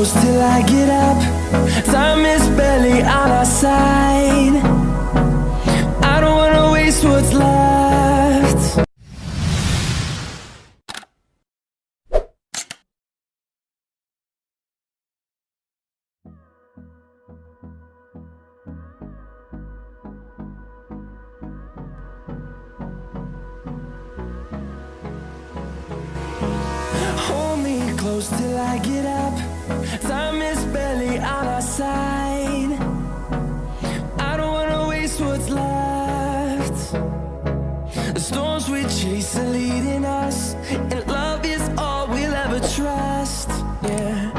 close till I get up. Time is barely on our side. I don't wanna waste what's left. Hold me close till I get up. Time is barely on our side. I don't wanna waste what's left. The storms we chase are leading us, and love is all we'll ever trust. Yeah,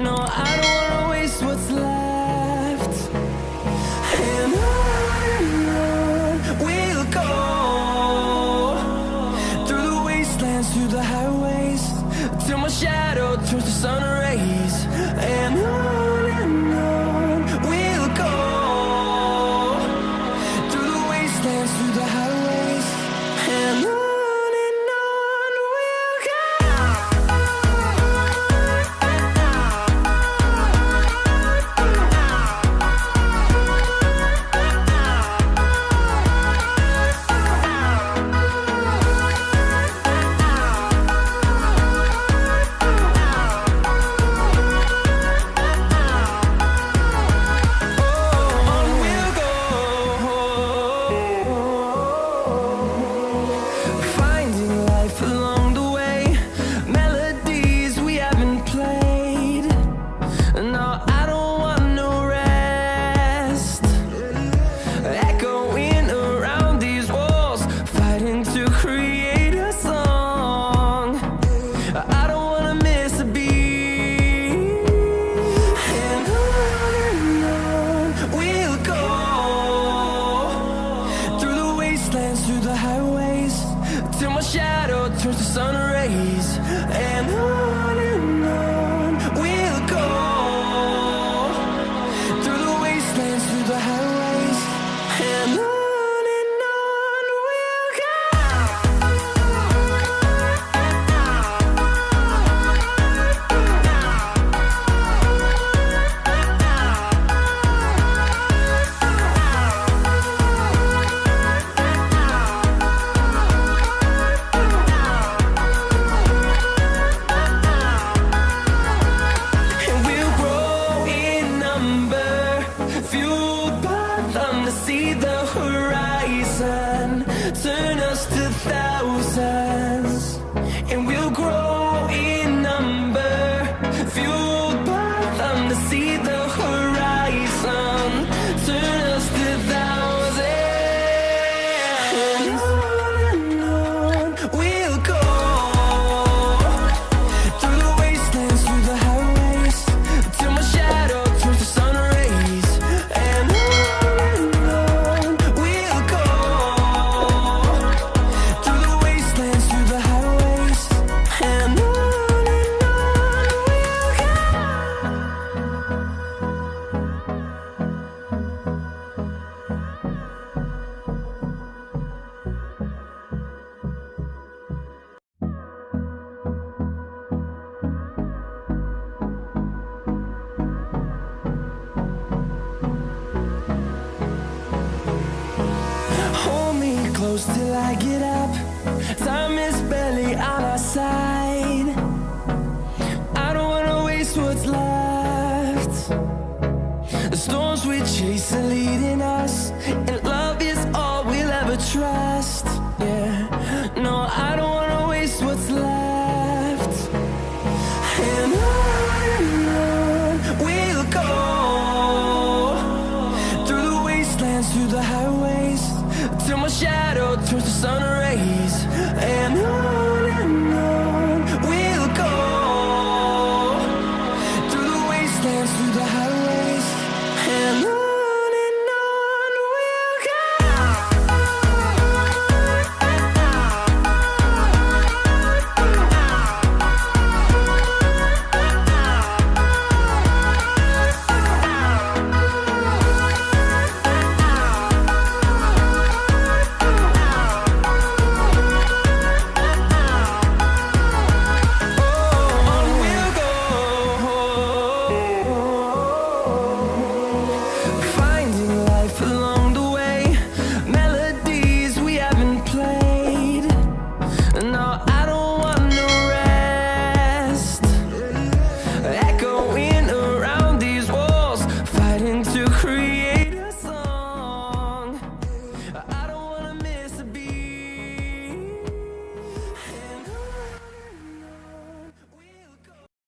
no, I don't wanna waste what's left. And on we'll go, through the wastelands, through the highways, till my shadow turns to sun rays. And on we'll go, through the wastelands, through the highways, and on we'll go. Through the highways, till my shadow turns to sun rays. And on we'll go, through the wastelands, through the highways, and on we'll go. See the horizon turn us to thousands, and we'll grow in number, fueled by them to see the horizon turn us to thousands. And on we'll go, through the wastelands, through the highways, till my shadow turns to sun rays. And close till I get up. Time is barely on our side. I don't wanna waste what's left. The storms we chase are leading us, and love is all we'll ever trust. Yeah, no, I don't wanna waste what's left. And on we'll go, through the wastelands, through the highways, till my shadow turns to sun rays. And on we'll go, through the wastelands, through the highways, and on we'll create